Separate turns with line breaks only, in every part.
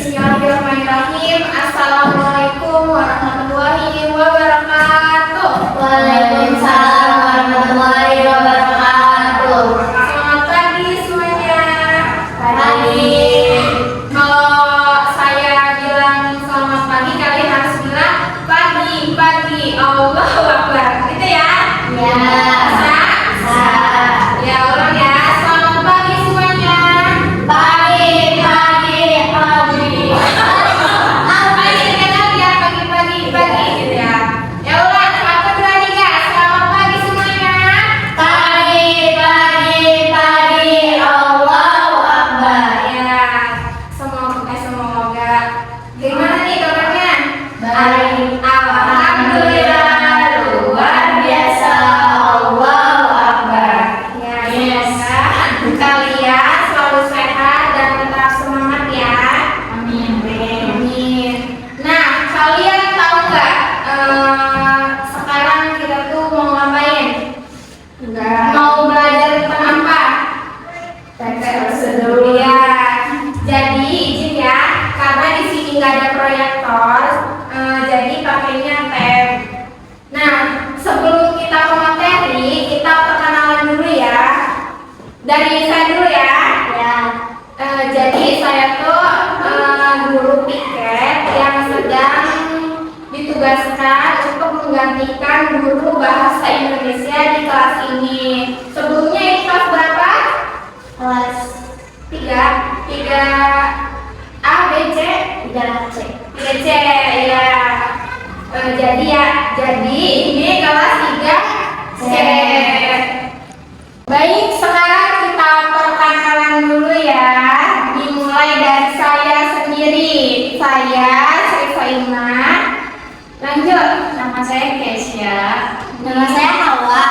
Bismillahirrahmanirrahim. Assalamualaikum warahmatullahi wabarakatuh.
Waalaikumsalam warahmatullahi wabarakatuh.
Selamat pagi semuanya.
Pagi.
Kalau saya bilang selamat pagi, kalian harus bilang pagi. Allahu Akbar. Gitu ya?
Ya.
Bisa? Ya, ulang ya. Selamat pagi semuanya.
Pagi.
Pagi gitu ya. Ya ulang, 1, 2, 3. Selamat pagi semuanya.
Pagi. Allahu Akbar.
Ya, semoga. Gimana nih kabarnya?
Baik.
Alhamdulillah, luar biasa.
Allahu Akbar.
Ya,
Yes.
semoga kalian selalu sehat dan tetap semangat ya.
Amin.
Amin. Nah, kalian tahu nggak sekarang kita tuh mau ngapain?
Enggak.
Mau belajar tentang apa?
Teks prosedur.
Ya, jadi izin ya, karena di sini nggak ada proyektor, jadi pakainya tab. Nah, sebelum kita ke materi, kita perkenalan dulu ya. Dari saya dulu ya.
Ya.
Jadi saya tuh guru piket yang sedang ditugaskan untuk menggantikan guru bahasa Indonesia di kelas ini. Sebelumnya ini kelas berapa?
Kelas
3 A, B, C,
3C.
3C ya. Jadi ini kelas 3C. Baik, sekarang kita perkenalan dulu ya. Dimulai dari saya sendiri. Saya Sri Faima. Lanjut.
Nama saya Kesya.
Nama saya Hawa.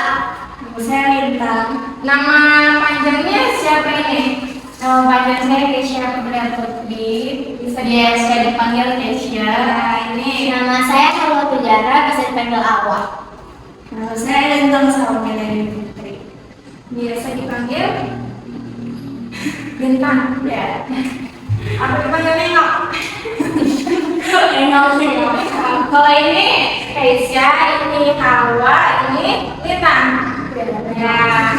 Nama saya Lintang.
Nama panjangnya siapa ini?
Nama panjang saya Kesya Putri Putri. Biasa dipanggil Kesya.
Nah, ini
Nama saya Hawa Pujara, bisa dipanggil Awa. Nama saya Lintang Salomena Putri.
biasa dipanggil Bintang.
Ya.
Apa dipanggil Nengok?
Nengok.
Kalau ini Keisha, ini Hawa, ini Lintang. Ya.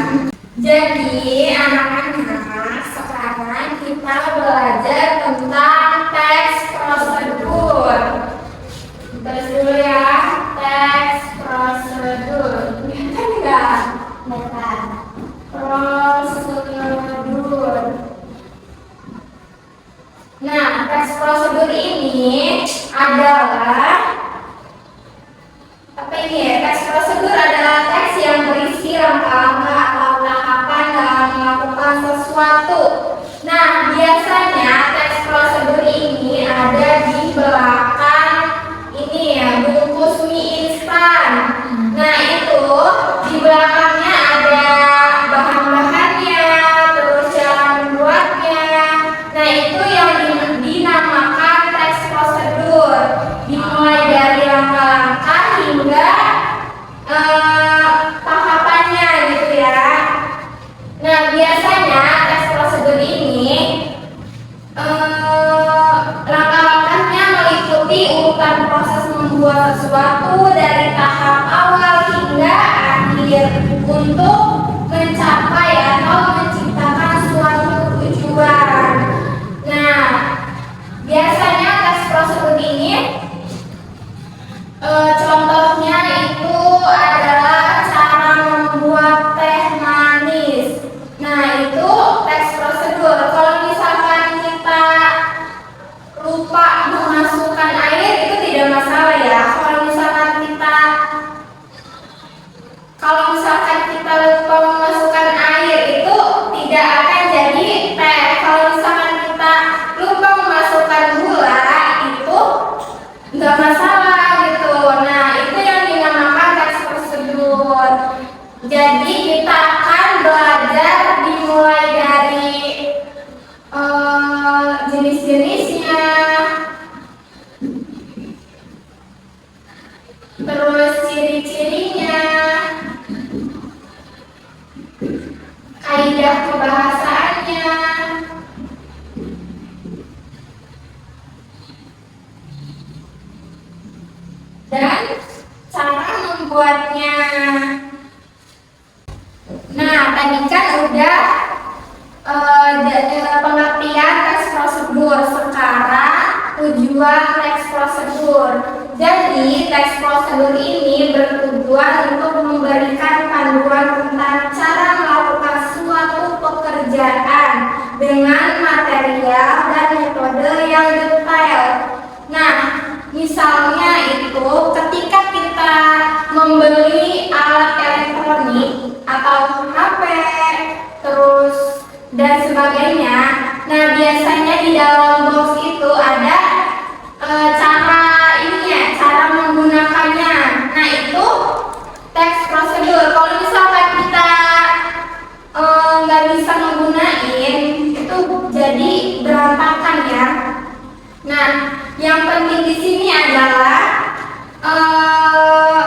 Jadi anak-anak, sekarang kita belajar tentang teks prosedur. Terus dulu ya, teks prosedur. Kelihatan nggak?
Mereka.
Prosedur. Nah, teks prosedur ini adalah apa ini ya? Teks prosedur adalah teks yang berisi langkah-langkah atau tahapan dalam melakukan sesuatu. Nah, biasanya teks prosedur ini ada di belakang ini ya, bungkus mie instan. Nah, itu di belakangnya ada bahan-bahannya, terus cara membuatnya. Nah, itu yang dinamakan teks prosedur. Dimulai dari langkah-langkah hingga tahapannya gitu ya. Nah, biasanya teks prosedur ini langkah-langkahnya meliputi urutan proses membuat sesuatu dari tahap awal hingga akhir untuk mencapai atau menciptakan suatu tujuan. Nah, biasanya teks prosedur ini contohnya itu adalah cara membuat teh manis. Nah, itu teks prosedur. Kalau misalkan kita lupa memasukkan air, itu tidak masalah ya. Kalau misalkan kita lupa memasukkan air, itu tidak akan jadi teh. Kalau misalkan kita lupa memasukkan gula, itu nggak masalah gitu. Nah, itu yang dinamakan teks prosedur. Jadi kita akan belajar dimulai dari jenis-jenisnya, terus ciri-cirinya, kaidah kebahasaannya, membuatnya. Nah, tadi kan udah pengertian teks prosedur. Sekarang tujuan teks prosedur. Jadi, teks prosedur ini bertujuan untuk memberikan panduan tentang cara melakukan suatu pekerjaan dengan material dan metode yang detail. Nah, misalnya itu ketika kita membeli alat elektronik atau HP, terus dan sebagainya. Nah, biasanya di dalam box itu ada cara menggunakannya. Nah, itu teks prosedur. Kalau misalkan kita nggak bisa menggunain, itu jadi berantakan ya. Nah, yang penting di sini adalah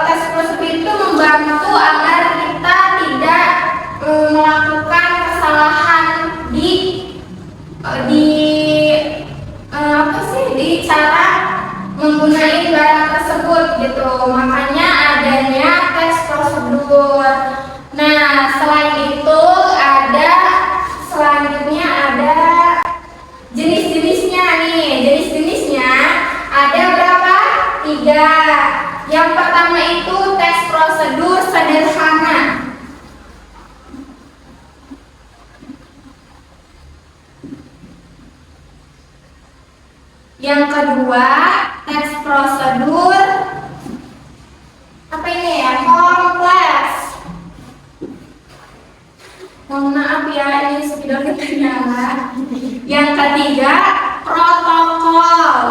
teks prosedur itu membantu agar kita tidak melakukan kesalahan di cara menggunakan barang tersebut gitu. Makanya adanya teks prosedur. Nah, selain itu selanjutnya ada jenis-jenisnya nih. Jenis-jenisnya ada berapa? 3. Yang pertama itu teks prosedur sederhana. Yang kedua, teks prosedur kompleks. Mohon maaf ya, ini spidol kita nyala. Yang ketiga, protokol.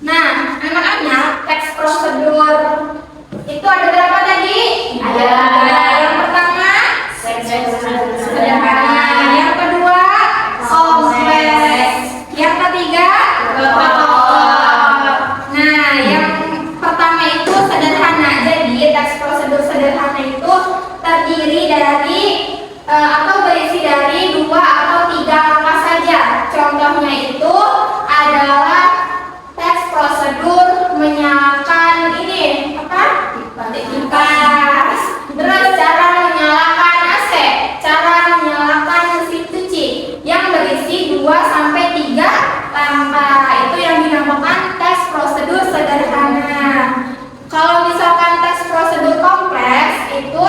Nah, anak-anak, teks prosedur itu ada berapa tadi? Ada. Yang pertama, sederhana. Yang kedua, kompleks. Yang ketiga, protokol. Nah, yang pertama itu sederhana. Jadi, teks prosedur sederhana itu terdiri dari atau berisi dari 2 atau 3 langkah saja. Contohnya itu adalah teks prosedur menyalakan kipas. Terus cara menyalakan AC, cara menyalakan mesin cuci yang berisi 2 sampai 3 langkah. Itu yang dinamakan teks prosedur sederhana. Kalau misalkan teks prosedur kompleks itu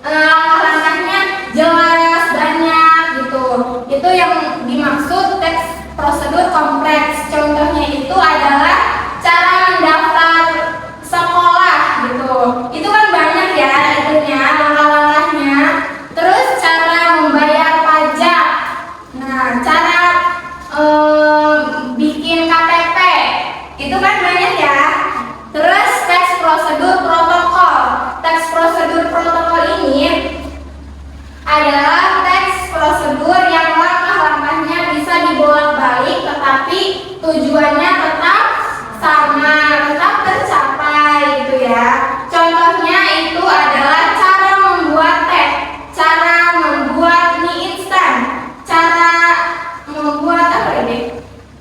langkah-langkahnya jelas, banyak gitu. Itu yang dimaksud teks prosedur kompleks. Contohnya itu adalah cara mendaftar sekolah gitu. Itu kan banyak ya itunya, langkah-langkahnya. Terus cara membayar pajak. Nah, cara bikin KTP. Itu kan banyak ya. Terus teks prosedur protokol. Teks prosedur protokol ini adalah teks prosedur yang langkah-langkahnya bisa dibolak-balik, tetapi tujuannya tetap sama, tetap tercapai gitu ya. Contohnya itu adalah cara membuat teh, cara membuat mie instan, cara membuat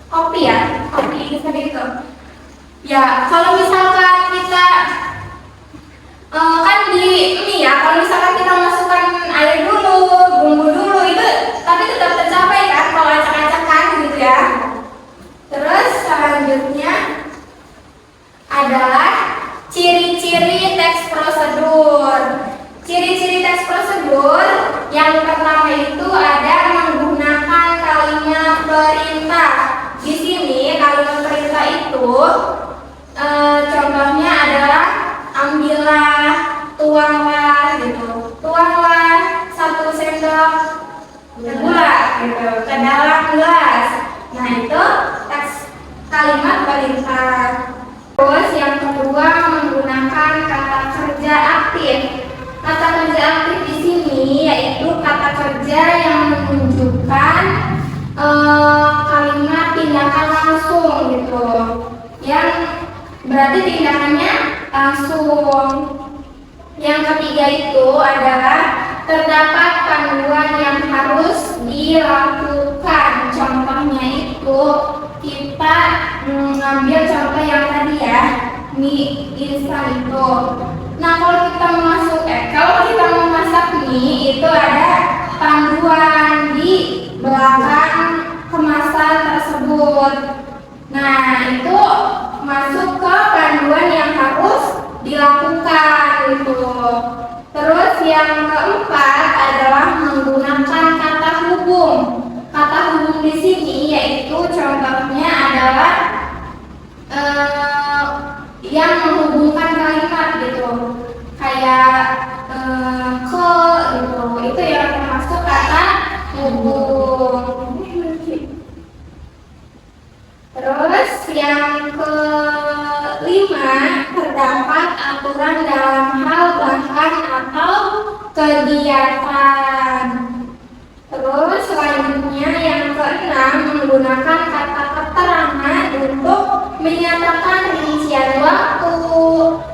kopi ya, kopi instan itu. Ya, kalau misalkan kita kan di mie ya, kalau misalkan kita masukkan air dulu, bumbu dulu, itu tapi tetap tercapai kan kalau acak-acakan gitu ya. Terus selanjutnya adalah ciri-ciri teks prosedur. Ciri-ciri teks prosedur yang pertama itu ada menggunakan kalimat perintah. Di sini kalimat perintah itu contohnya adalah ambillah, tuanglah gitu. Tuanglah 1 sendok gula gitu ke dalam gelas. Nah, itu teks kalimat perintah. Terus yang kedua menggunakan kata kerja aktif. Kata kerja aktif di sini yaitu kata kerja yang menunjukkan kalimat tindakan langsung gitu. Yang berarti tindakannya langsung. Yang ketiga itu adalah terdapat panduan yang harus dilakukan. Contohnya itu kita mengambil contoh yang tadi ya, mie instan itu. Nah, kalau kita mau masak mie itu ada panduan di belakang kemasan tersebut. Nah, itu masuk ke panduan yang harus dilakukan itu. Terus yang keempat adalah menggunakan kata hubung. Kata hubung di sini yaitu contohnya adalah yang menghubungkan kalimat gitu, kayak ke gitu, itu yang termasuk kata hubung. Terus yang kelima, terdapat aturan dalam hal bahan atau kegiatan. Terus selanjutnya yang keenam, menggunakan kata keterangan untuk menyatakan rincian waktu,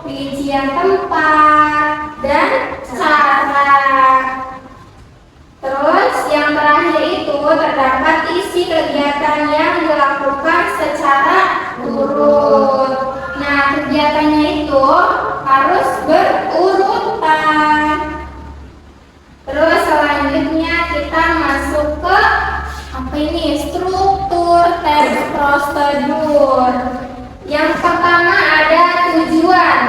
rincian tempat, dan cara. Terus yang terakhir itu terdapat isi kegiatan yang dilakukan secara urut. Nah, kegiatannya itu harus berurutan. Terus selanjutnya kita masuk ke struktur teks prosedur. Yang pertama ada tujuan.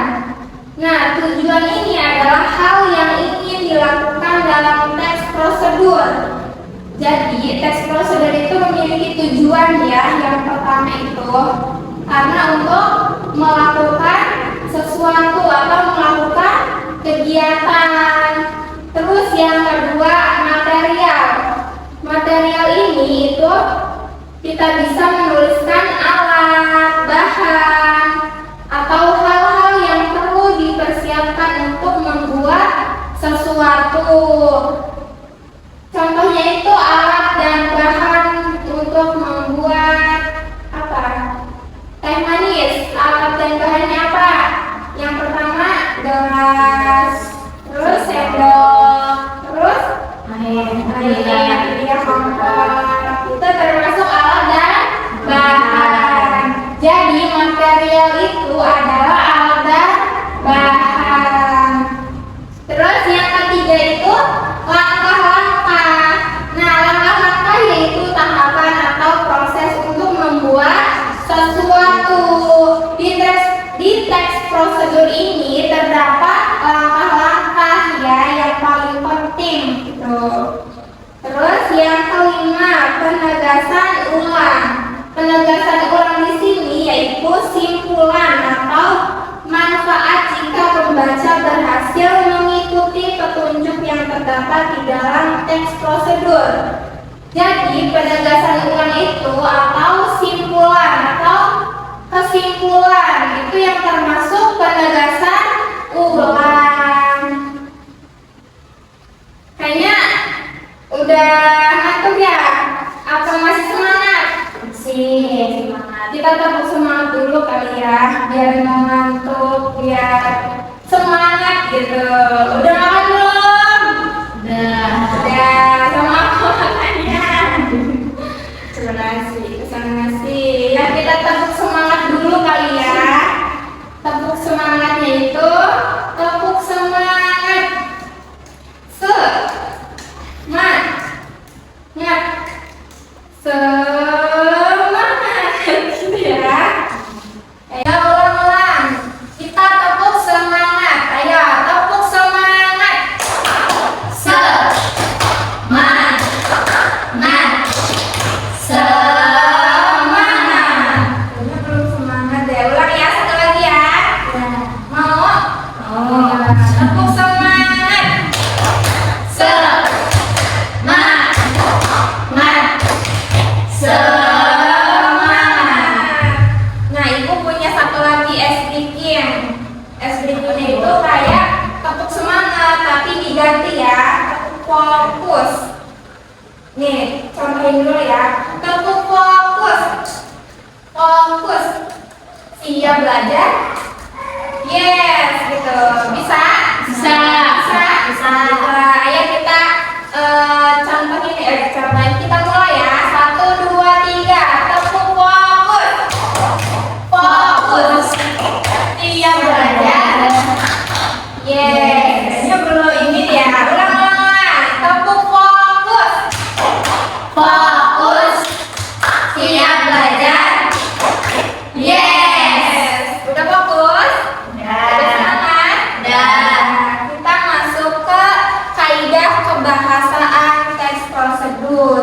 Nah, tujuan ini adalah hal yang ingin dilakukan dalam teks prosedur. Jadi teks prosedur itu memiliki tujuan ya. Yang pertama itu karena untuk melakukan sesuatu atau melakukan kegiatan. Terus yang kedua material. Material ini itu kita bisa menuliskan alat, bahan, atau hal-hal yang perlu dipersiapkan untuk membuat sesuatu. Contohnya itu alat dan bahan untuk membuat apa? Teh manis. Alat dan bahannya apa? Yang pertama gelas, terus sendok, terus air, itu termasuk alat dan bahan. Jadi material itu adalah alat dan bahan. Terus yang ketiga itu langkah-langkah. Nah, langkah-langkah yaitu tahapan atau proses untuk membuat sesuatu. Di teks prosedur ini terdapat langkah-langkah ya yang paling penting gitu. Terus yang kelima, penegasan ulang. Penegasan ulang di sini yaitu simpulan atau manfaat jika pembaca berhasil mengikuti petunjuk yang terdapat di dalam teks prosedur. Jadi penegasan ulang itu atau simpulan atau kesimpulan itu yang termasuk penegasan ulang. Kayaknya udah ngantuk ya? Apa masih semangat?
Masih semangat.
Kita tetap semangat dulu kali ya, biar nggak ngantuk, biar semangat gitu. Udah makan belum?
Udah.
Sama apa makannya? Pesan nasi. Ya kita tepuk semangat dulu kali ya. Tepuk semangatnya itu tepuk semangat. Semangat gitu ya. Ayo ulang-ulang. Kita tepuk semangat. Ayo tepuk semangat. Semangat. Semangat. Kayaknya belum semangat deh. Ulang ya, satu lagi ya. Mau? Tepuk semangat. Semangat. Nah, ibu punya satu lagi es bikin. Es bikinnya itu kayak tepuk semangat, tapi diganti ya, tepuk fokus. Nih, contohin dulu ya. Tepuk fokus. Fokus. Siap belajar? Yes, gitu. Bisa?
Bisa.
Ayo kita contohin kita mulai ya. 1, 2, 3. Tepuk fokus. Fokus. 3, belajar. Yes. Udah fokus? Udah semangat? Udah. Kita masuk ke kaidah kebahasaan teks prosedur.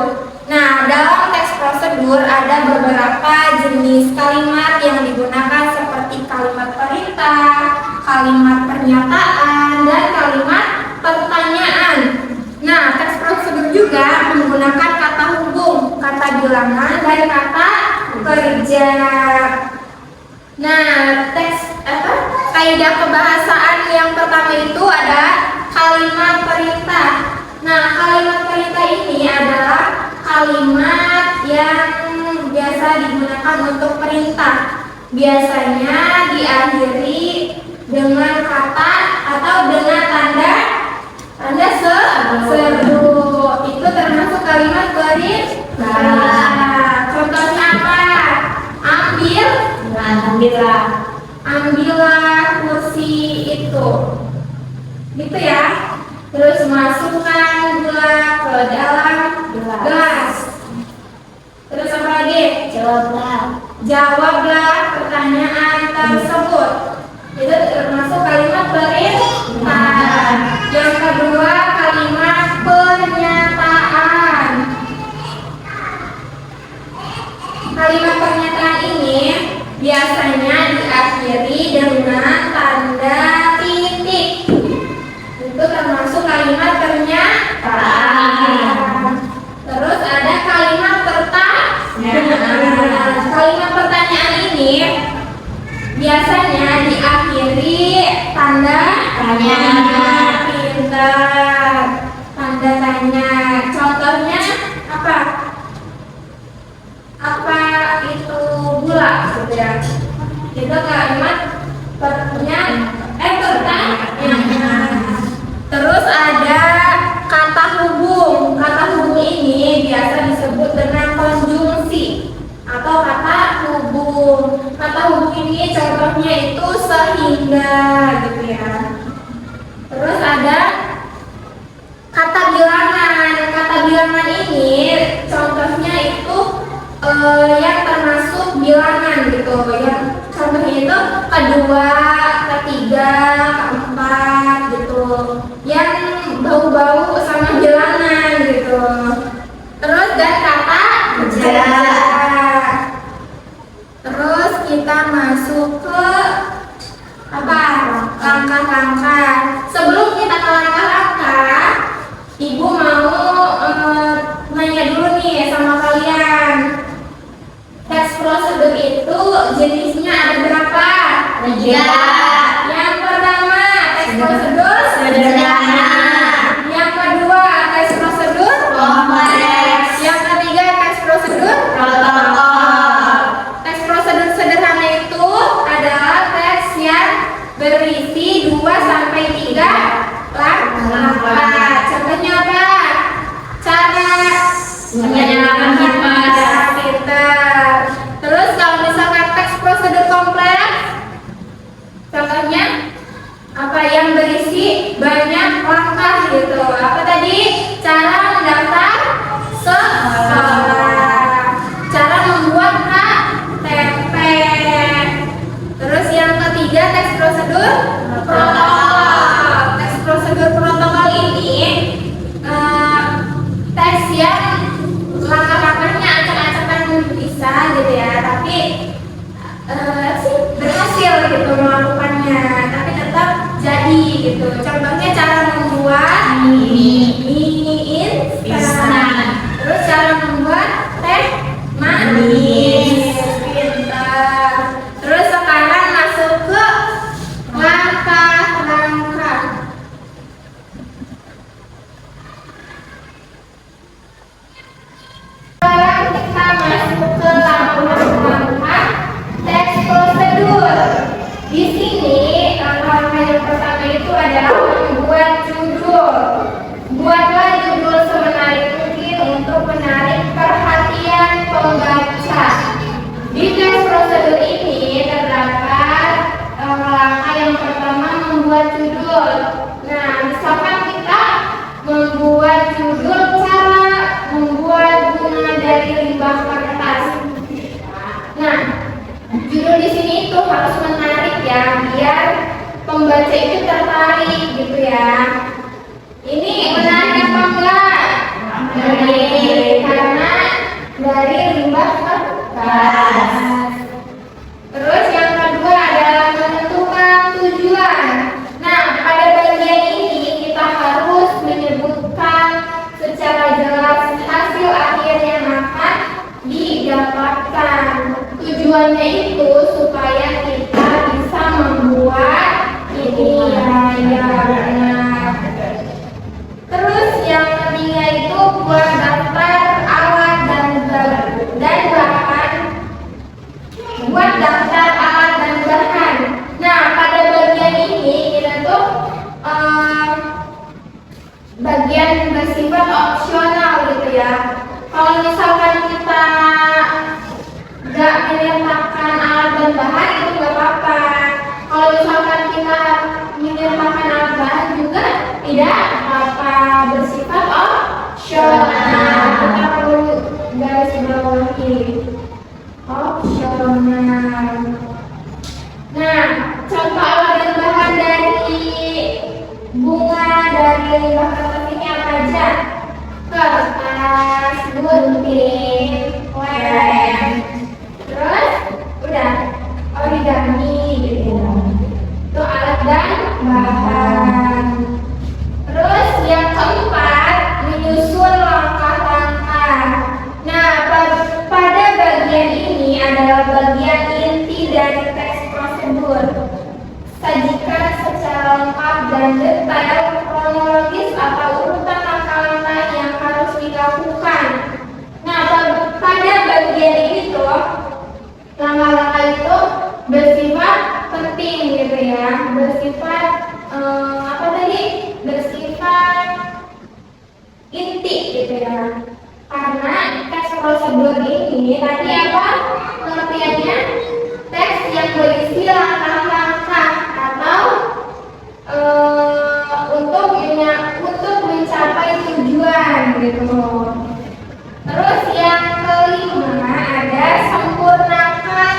Nah, dalam teks prosedur ada beberapa jenis kalimat yang digunakan seperti kalimat perintah, kalimat pernyataan, dan kalimat pertanyaan. Nah, teks prosedur juga menggunakan kata hubung, kata bilangan, dan kata kerja. Nah, kaidah kebahasaan yang pertama itu ada kalimat perintah. Nah, kalimat perintah ini adalah kalimat yang biasa digunakan untuk perintah. Biasanya diakhiri dengan kata atau dengan tanda seru. Itu termasuk kalimat perintah. Contohnya apa? Ambillah kursi itu. Gitu ya. Terus masukkan gula ke dalam gelas. Terus apa lagi? Jawablah pertanyaan tersebut. Itu termasuk kalimat perintah. Yang kedua, kalimat pernyataan. Kalimat pernyataan ini biasanya diakhiri dengan tanda titik. Itu termasuk kalimat pernyataan. Terus ada kalimat pertanyaan. Kalimat pertanyaan ini biasanya diakhiri tanda tanya. Pintar. Tanda tanya. Contohnya apa? Apa itu gula? Gitu ya. Itu kalimat pertanyaan. Terus ada kata hubung. Kata hubung ini biasa disebut dengan konjungsi atau kata hubung. Kata hubung ini contohnya itu sehingga, gitu ya. Terus ada kata bilangan. Kata bilangan ini contohnya itu yang termasuk bilangan gitu. Yang contohnya itu kedua, ketiga, keempat gitu. Yang bau-bau sama bilangan gitu. Terus dan kata jarak. Terus kita masuk ke apa? Langkah-langkah. Sebelum kita ke langkah-langkah, Ibu mau nanya dulu nih sama kalian. Teks prosedur itu jenisnya ada berapa? 3. Yang pertama, teks prosedur sederhana. Yang kedua, teks prosedur kompleks. Yang ketiga, teks prosedur protokol. Teks prosedur sederhana itu adalah teks yang berisi 2 sampai 3 langkah. Contohnya apa? Cara menyalakan pintar. Terus kalau misalkan teks prosedur kompleks, contohnya apa? Yang berisi banyak langkah gitu. Apa tadi? Cara mendaftar sekolah, cara membuat KTP. Terus yang ketiga, teks prosedur protokol. Teks prosedur protokol ini tes yang langkah-langkahnya acak-acakan bisa gitu ya, tapi berhasil gitu melakukannya, tapi tetap jadi gitu. Contohnya cara membuat mie instan. Terus cara membuat teh manis. Pintar. Terus sekarang masuk ke langkah-langkah. Sekarang kita masuk ke langkah-langkah teks prosedur. Di sini langkah-langkah yang pertama itu adalah membuat judul. Buatlah judul membaca itu tertarik gitu ya. Ini menarik apa enggak? Menarik, karena dari limbah kertas. Terus yang kedua adalah menentukan tujuan. Nah, pada bagian ini kita harus menyebutkan secara jelas hasil akhir yang akan didapatkan. Tujuannya itu supaya kita bisa membuat ini ya benar. Terus yang ketiga itu buat daftar alat dan bahan. Buat daftar alat dan bahan. Nah, pada bagian ini kita tuh bagian bersifat opsional gitu ya. Kalau misalkan kita nggak menyertakan alat dan bahan itu nggak apa-apa. Kalau misalkan kita menyertakan alat bahan juga tidak apa-apa, bersifat opsional. Kita perlu garis bawahi opsional. Nah, contoh alat dan bahan dari bunga dari limbah kertas ini apa aja? Kertas, gunting, lem, terus udah origami gitu. Itu alat dan bahan. Terus yang keempat, menyusun langkah-langkah. Nah, pada bagian ini adalah bagian inti dari teks prosedur. Sajikan secara lengkap dan detail kronologis atau urutan langkah-langkah yang harus dilakukan. Nah, pada bagian ini tuh langkah-langkah itu bersifat penting gitu ya, bersifat apa tadi? Bersifat inti gitu ya. Karena teks prosedur ini tadi apa pengertiannya? Teks yang berisi langkah-langkah atau untuk mencapai tujuan gitu. Terus yang kelima ada sempurnakan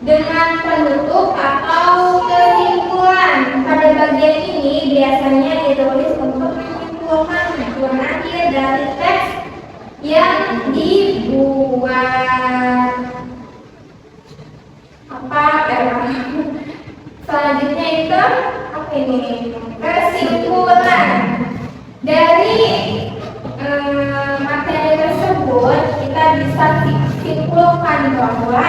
dengan penutup atau kesimpulan. Pada bagian ini biasanya ditulis untuk menyimpulkan tujuan akhir dari teks yang dibuat. Selanjutnya itu apa ini? Kesimpulan. Dari materi tersebut kita bisa simpulkan bahwa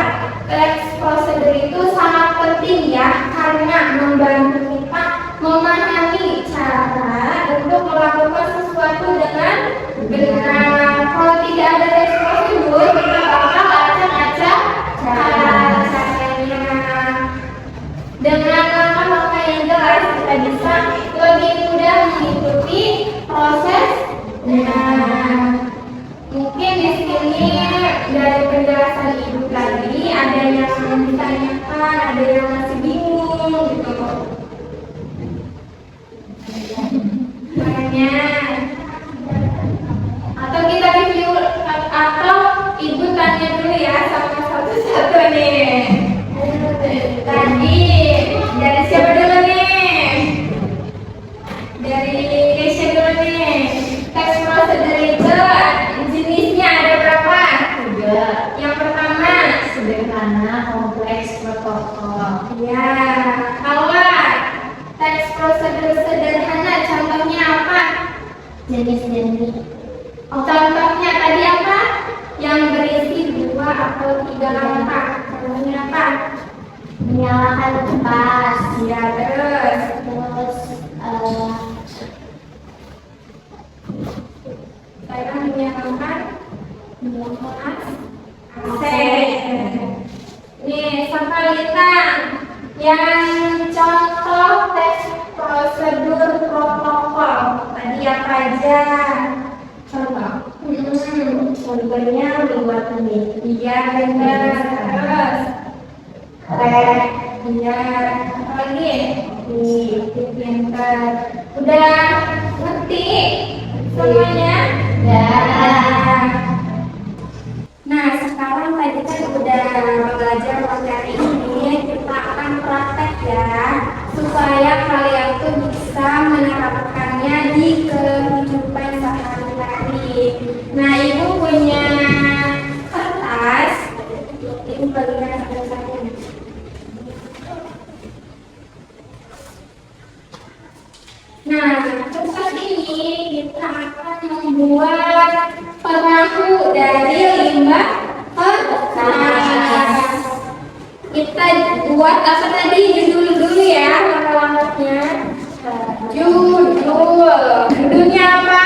teks prosedur itu sangat penting ya, karena membantu kita memahami cara untuk melakukan sesuatu dengan benar. Kalau tidak ada teks prosedur, kita bakal acak-acak caranya. Dengan langkah-langkah yang jelas, kita bisa lebih mudah mengikuti prosesnya. Mungkin di sini dari penjelasan ibu tadi ada yang ditanyakan, ada yang masih bingung gitu. Makanya atau kita review atau ibu tanya dulu ya sama satu-satu nih. Tadi dari siapa dulu nih? Dari Keisha dulu nih. Teks prosedur itu jenisnya ada berapa? 3. Yang pertama
Sederhana, kompleks, protokol.
ya, kalau teks prosedur sederhana contohnya apa?
Jenis-jenis.
Contohnya tadi apa? Yang berisi 2 atau 3 langkah. Contohnya apa?
Menyalakan kipas.
Ya, terus saya menyalakan AC. Nih, sampai lintang. Yang contoh teks prosedur protokol tadi apa aja? Contoh.
Contohnya membuat penelitian.
Iya, benar. Terus iya, apa lagi? Pinter. Udah ngerti semuanya?
Ya.
Nah, sekarang tadi kan udah belajar materi ini, kita akan praktek ya, supaya kembalikan pada saya. Nah, tempat ini kita akan membuat perahu dari limbah kertas. Kita buat apa tadi judul dulu ya, langkah-langkahnya. Judulnya apa?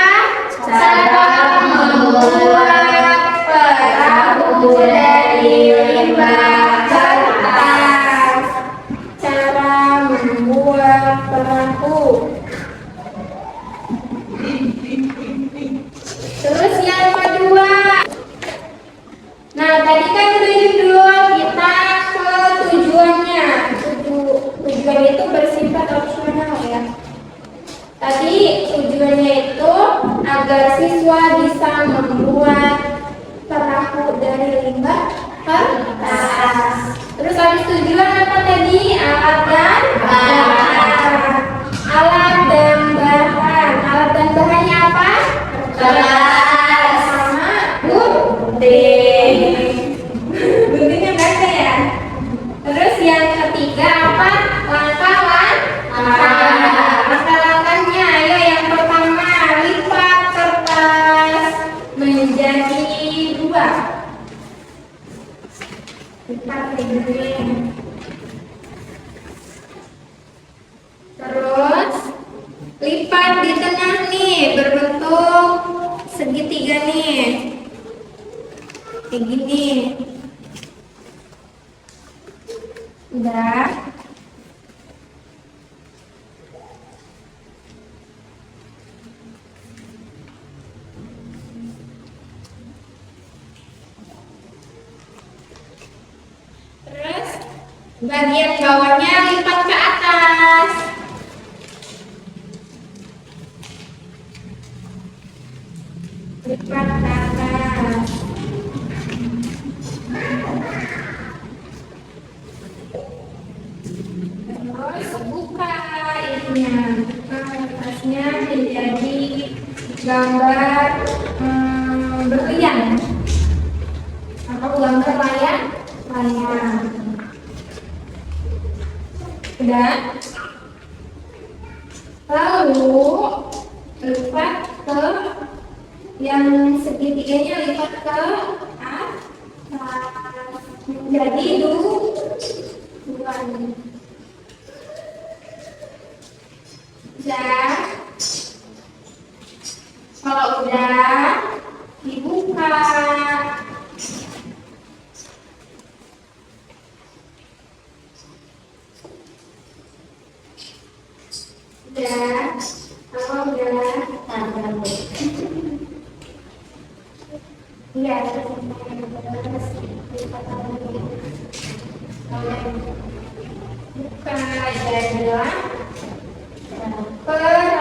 Cara membuat perahu dari limbah kertas. Cara membuat perahu. Terus yang kedua. Nah, tadi kan udah judul, kita ke tujuannya. Tujuan itu bersifat opsional ya. Tadi tujuannya itu agar siswa bisa membuat perahu dari limbah kertas. Terus habis tujuan apa tadi? Alat dan bahan. Alat dan bahan. Alat dan bahannya apa? Kertas sama gunting. Guntingnya baca ya. Terus yang ketiga apa? Langkah-langkahnya. Ayo yang pertama, lipat kertas menjadi dua. Lipat begini. Terus lipat di tengah nih, berbentuk segitiga nih. Kayak gini. Udah. Terus bagian bawahnya lipat ke atas. Lipat ke atas. Terus buka ininya, buka kertasnya menjadi gambar berlian atau gambar layang. Udah. Lalu lipat ke yang segitiganya, lipat ke atas menjadi dua. Udah. Kalau udah dibuka. Udah. Kalau udah. Iya. Buka adalah perahu.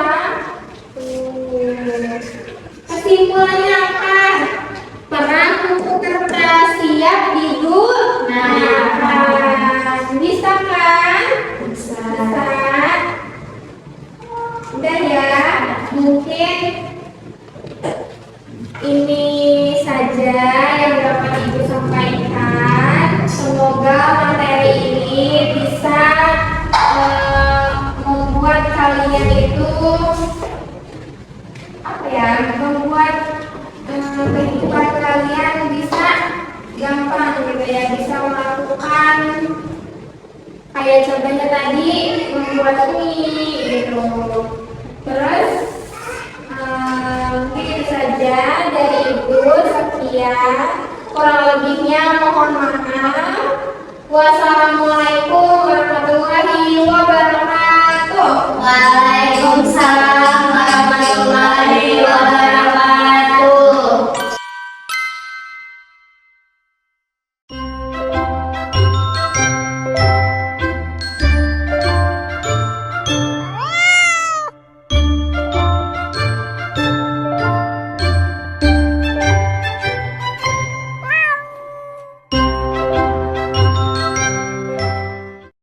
Kesimpulannya apa? Perahu kertas siap digunakan. Bisa kan? Bisa. Udah ya, mungkin ini saja yang dapat Ibu sampaikan. Semoga materi ini bisa membuat kalian itu membuat kehidupan kalian bisa gampang gitu ya, bisa melakukan kayak contohnya tadi membuat mie gitu. Terus mungkin itu saja dari Ibu. Sekian, kurang lebihnya mohon maaf. Wassalamualaikum warahmatullahi wabarakatuh.
Waalaikumsalam